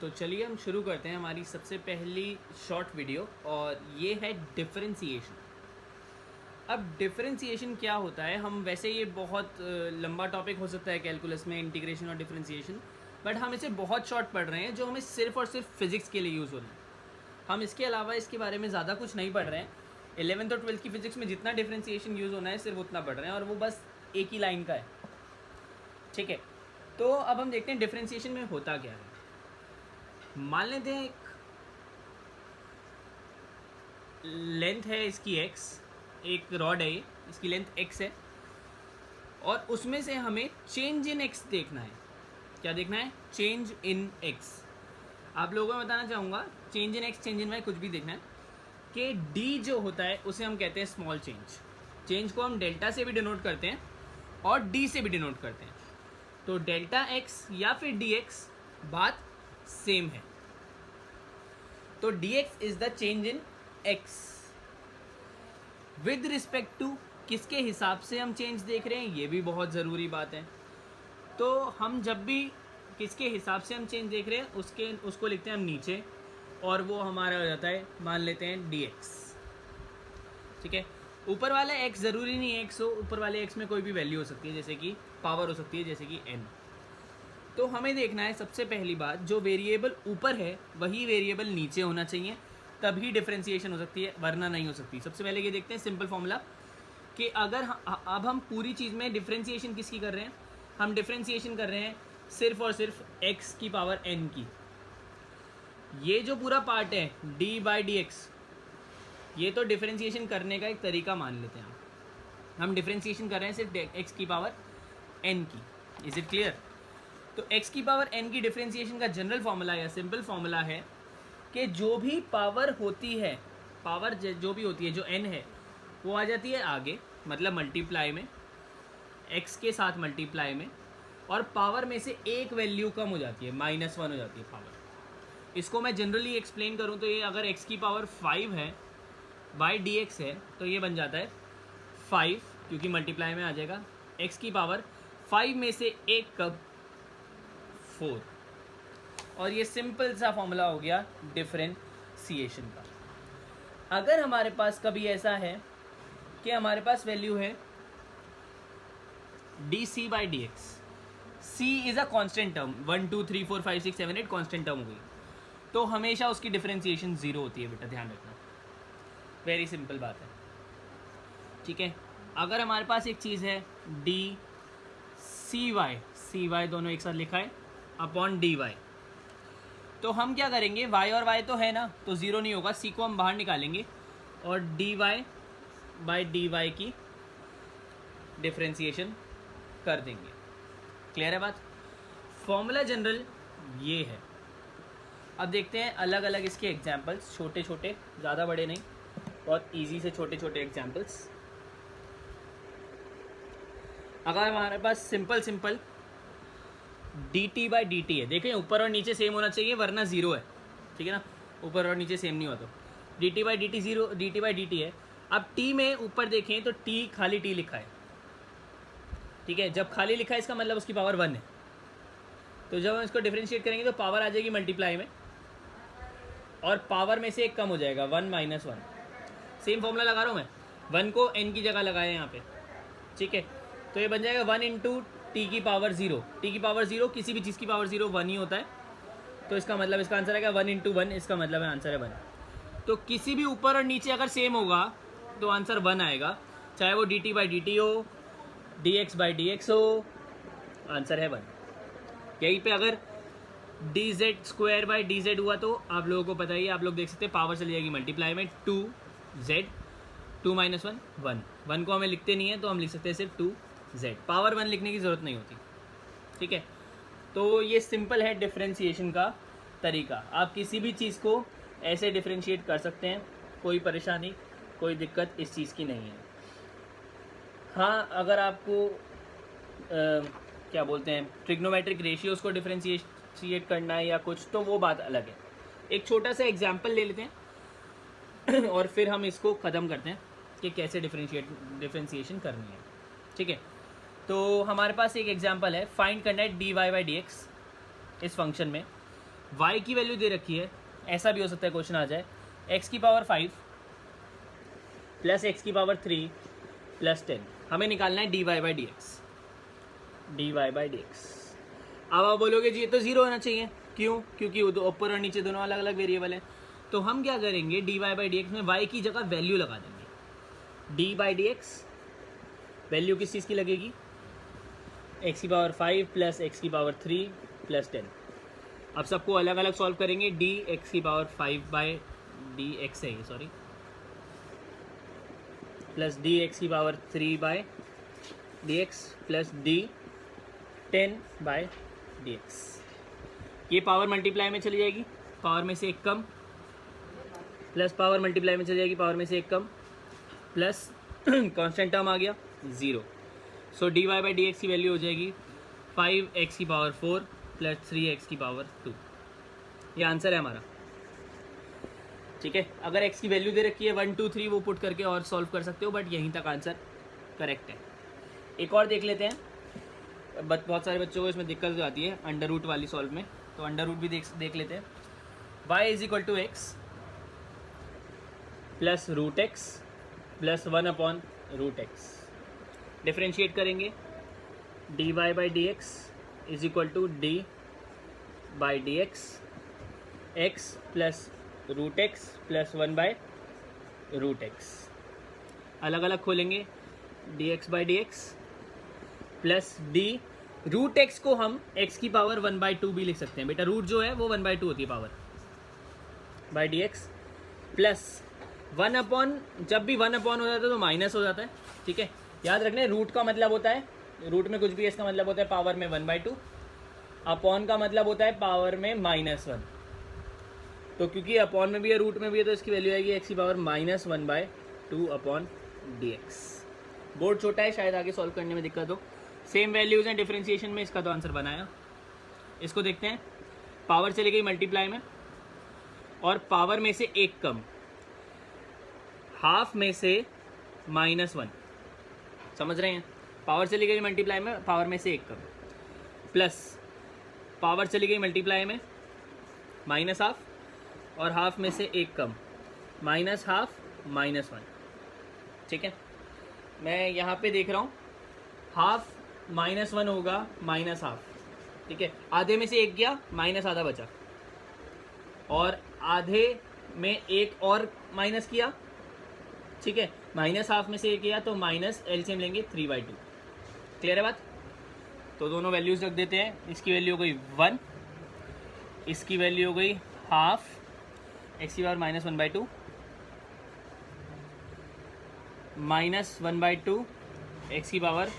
तो चलिए हम शुरू करते हैं हमारी सबसे पहली शॉर्ट वीडियो, और ये है डिफरेंशिएशन। अब डिफरेंशिएशन क्या होता है, हम वैसे ये बहुत लंबा टॉपिक हो सकता है कैलकुलस में, इंटीग्रेशन और डिफरेंशिएशन, बट हम इसे बहुत शॉर्ट पढ़ रहे हैं जो हमें सिर्फ और सिर्फ फिजिक्स के लिए यूज़ हो रहा है। हम इसके अलावा इसके बारे में ज़्यादा कुछ नहीं पढ़ रहे हैं। 11th और 12th की फिजिक्स में जितना डिफरेंशिएशन यूज़ होना है सिर्फ उतना पढ़ रहे हैं, और वो बस एक ही लाइन का है। ठीक है, तो अब हम देखते हैं डिफरेंशिएशन में होता क्या है। मान लेते हैं एक लेंथ है इसकी x, एक रॉड है ये, इसकी लेंथ x है, और उसमें से हमें चेंज इन x देखना है। क्या देखना है? Change in x। आप लोगों को बताना चाहूँगा, change in x, change in y कुछ भी देखना है कि d जो होता है उसे हम कहते हैं स्मॉल चेंज। चेंज को हम डेल्टा से भी डिनोट करते हैं और d से भी डिनोट करते हैं। तो डेल्टा x या फिर dx बात सेम है। तो dx is the change in x with respect to किसके हिसाब से हम चेंज देख रहे हैं, ये भी बहुत ज़रूरी बात है। तो हम जब भी किसके हिसाब से हम चेंज देख रहे हैं उसको लिखते हैं हम नीचे, और वो हमारा हो जाता है, मान लेते हैं dx। ठीक है, ऊपर वाला x ज़रूरी नहीं है x हो, ऊपर वाले x में कोई भी वैल्यू हो सकती है, जैसे कि पावर हो सकती है, जैसे कि n। तो हमें देखना है सबसे पहली बात, जो वेरिएबल ऊपर है वही वेरिएबल नीचे होना चाहिए, तभी डिफरेंशिएशन हो सकती है, वरना नहीं हो सकती। सबसे पहले ये देखते हैं सिंपल फॉर्मूला कि अगर अब हम पूरी चीज़ में डिफरेंशिएशन किसकी कर रहे हैं, हम डिफरेंशिएशन कर रहे हैं सिर्फ और सिर्फ x की पावर n की। ये जो पूरा पार्ट है d/dx, ये तो डिफरेंशिएशन करने का एक तरीका मान लेते हैं। हम डिफरेंशिएशन कर रहे हैं सिर्फ x की पावर n की। Is it clear? तो x की पावर n की डिफरेंशिएशन का जनरल फॉर्मूला या सिंपल फॉर्मूला है कि जो भी पावर होती है, पावर जो भी होती है, जो n है, वो आ जाती है आगे, मतलब मल्टीप्लाई में, x के साथ मल्टीप्लाई में, और पावर में से एक वैल्यू कम हो जाती है, -1 हो जाती है पावर। इसको मैं जनरली एक्सप्लेन करूँ तो ये अगर x की पावर 5 है बाई dx है, तो ये बन जाता है 5, क्योंकि मल्टीप्लाई में आ जाएगा। x की पावर 5 में से एक कब? 4। और ये सिंपल सा फॉर्मूला हो गया डिफरेंशिएशन का। अगर हमारे पास कभी ऐसा है कि हमारे पास वैल्यू है dc/dx, c is a constant term, 1 2 3 4 5 6 7 8 constant term हो गई, तो हमेशा उसकी डिफरेंशिएशन 0 होती है बेटा, ध्यान रखना। वेरी सिंपल बात है। ठीक है, अगर हमारे पास एक चीज़ है dy दोनों एक साथ लिखा है अपॉन dy, तो हम क्या करेंगे, y और y तो है ना, तो ज़ीरो नहीं होगा, c को हम बाहर निकालेंगे और dy/dy की डिफरेंशिएशन कर देंगे। क्लियर है बात? फॉर्मूला जनरल ये है। अब देखते हैं अलग अलग इसके एग्जांपल्स, छोटे छोटे, ज़्यादा बड़े नहीं, बहुत इजी से छोटे छोटे एग्जांपल्स। अगर हमारे पास सिंपल dt/dt है, देखें ऊपर और नीचे सेम होना चाहिए, वरना ज़ीरो है। ठीक है ना, ऊपर और नीचे सेम नहीं हुआ तो dt/dt ज़ीरो, dt/dt है। अब t में ऊपर देखें तो t खाली t लिखा है। ठीक है, जब खाली लिखा है इसका मतलब उसकी पावर 1 है, तो जब हम इसको डिफरेंशिएट करेंगे तो पावर आ जाएगी मल्टीप्लाई में, और पावर में से एक कम हो जाएगा, 1 - 1। सेम फॉर्मूला लगा रहा हूँ मैं, 1 को n की जगह लगाया यहाँ पे। ठीक है, तो ये बन जाएगा 1 × t की पावर 0। t की पावर 0, किसी भी चीज़ की पावर 0 1 ही होता है, तो इसका मतलब इसका आंसर आएगा 1 × 1, इसका मतलब है आंसर है 1। तो किसी भी ऊपर और नीचे अगर सेम होगा तो आंसर 1 आएगा, चाहे वो dt/dt हो, dx/dx हो, आंसर है 1। यहीं पे अगर dz² हुआ तो आप लोगों को पता ही है, आप लोग देख सकते हैं पावर चली जाएगी मल्टीप्लाई में, 2z, 2 - 1 1। 1 को हमें लिखते नहीं है तो हम लिख सकते हैं सिर्फ 2z, पावर 1 लिखने की ज़रूरत नहीं होती। ठीक है, तो ये सिंपल है डिफरेंशिएशन का तरीका। आप किसी भी चीज़ को ऐसे डिफरेंशिएट कर सकते हैं, कोई परेशानी, कोई दिक्कत इस चीज़ की नहीं है। हाँ, अगर आपको क्या बोलते हैं, ट्रिग्नोमेट्रिक रेशियोज़ को डिफरेंशिएट करना है या कुछ, तो वो बात अलग है। एक छोटा सा एग्जांपल ले लेते हैं और फिर हम इसको ख़त्म करते हैं कि कैसे डिफरेंशिएशन करनी है। ठीक है, तो हमारे पास एक एग्जांपल है, फाइंड करना है dy/dx इस फंक्शन में। y की वैल्यू दे रखी है, ऐसा भी हो सकता है क्वेश्चन आ जाए, x की पावर 5 प्लस x की पावर 3 प्लस 10, हमें निकालना है dy by D X, D Y by D X. अब आप बोलोगे जी ये तो जीरो होना चाहिए, क्यों? क्योंकि ऊपर और नीचे दोनों अलग अलग वेरिएबल है। तो हम क्या करेंगे, D Y by D X में y की जगह वैल्यू लगा देंगे। D by D X value किस चीज़ की लगेगी, x की पावर 5 प्लस x की पावर 3 प्लस 10। अब सबको अलग अलग सॉल्व करेंगे, डी एक्स की पावर 5 बाई डी एक्स है, सॉरी, प्लस डी एक्स की power 3 by D x plus D 10 by D X. ये पावर मल्टीप्लाई में चली जाएगी, पावर में से एक कम, प्लस पावर मल्टीप्लाई में चली जाएगी, पावर में से एक कम, प्लस कांस्टेंट टर्म आ गया 0। So d Y by D x की वैल्यू हो जाएगी 5x की पावर 4 प्लस 3x की पावर 2। ये आंसर है हमारा, ठीक है। अगर x की वैल्यू दे रखी है 1 2 3 वो पुट करके और सॉल्व कर सकते हो, बट यहीं तक आंसर करेक्ट है। एक और देख लेते हैं, बहुत सारे बच्चों को इसमें दिक्कत आती है अंडर रूट वाली सॉल्व में, तो अंडर रूट भी देख लेते हैं। y is equal to x plus root x plus 1 upon root x. Differentiate करेंगे, D Y by D x is equal to d by D x, x plus root x plus 1 by root x. अलग अलग खोलेंगे, d x by D x plus d root x को हम x की power 1/2 भी लिख सकते हैं बेटा, रूट जो है वो 1/2 होती है power, by D x plus 1 upon, जब भी 1 अपॉन हो जाता है तो माइनस हो जाता है, ठीक है। याद रखना, रूट का मतलब होता है, रूट में कुछ भी है इसका मतलब होता है पावर में 1/2, अपॉन का मतलब होता है पावर में -1। तो क्योंकि अपॉन में भी है रूट में भी है तो इसकी वैल्यू आएगी x की power -1/2 upon D x. Board छोटा है, शायद आगे सॉल्व करने में दिक्कत हो। सेम वैल्यूज़ हैं डिफरेंशिएशन में, इसका तो आंसर बनाया। इसको देखते हैं, पावर चली गई मल्टीप्लाई में और पावर में से एक कम, हाफ में से -1, समझ रहे हैं। पावर चली गई मल्टीप्लाई में, पावर में से एक कम, प्लस पावर चली गई मल्टीप्लाई में -1/2 और हाफ में से एक कम, -1/2 -1, ठीक है। मैं यहाँ पे देख रहा हूँ, हाफ -1 होगा -1/2, ठीक है। आधे में से एक गया, -आधा बचा, और आधे में एक और माइनस किया, ठीक है। -1/2 में से एक किया तो माइनस, एलसीएम लेंगे 3/2। क्लियर है बात? तो दोनों वैल्यूज रख देते हैं। इसकी वैल्यू हो गई 1, इसकी वैल्यू हो गई हाफ, x की पावर -1/2 -1/2 x की पावर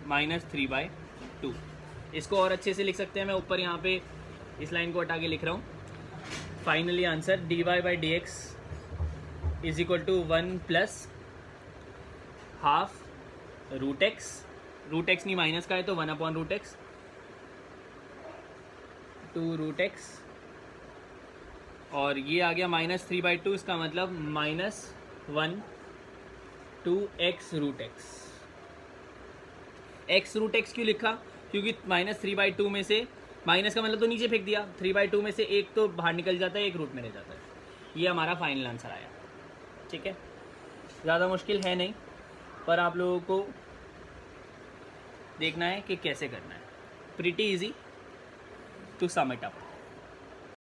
-3/2। इसको और अच्छे से लिख सकते हैं, मैं ऊपर यहाँ पे इस लाइन को हटा के लिख रहा हूँ। Finally answer D Y by D x is equal to 1 plus half root X नहीं माइनस का है तो 1 upon root X, 2 root X, और ये आ गया -3/2, इसका मतलब -1 2x root X. x root X क्यों लिखा? क्योंकि -3/2 में से, माइनस का मतलब तो नीचे फेंक दिया, 3/2 में से एक तो बाहर निकल जाता है, एक रूट में रह जाता है। ये हमारा फाइनल आंसर आया, ठीक है। ज़्यादा मुश्किल है नहीं, पर आप लोगों को देखना है कि कैसे करना है। Pretty easy to sum it up.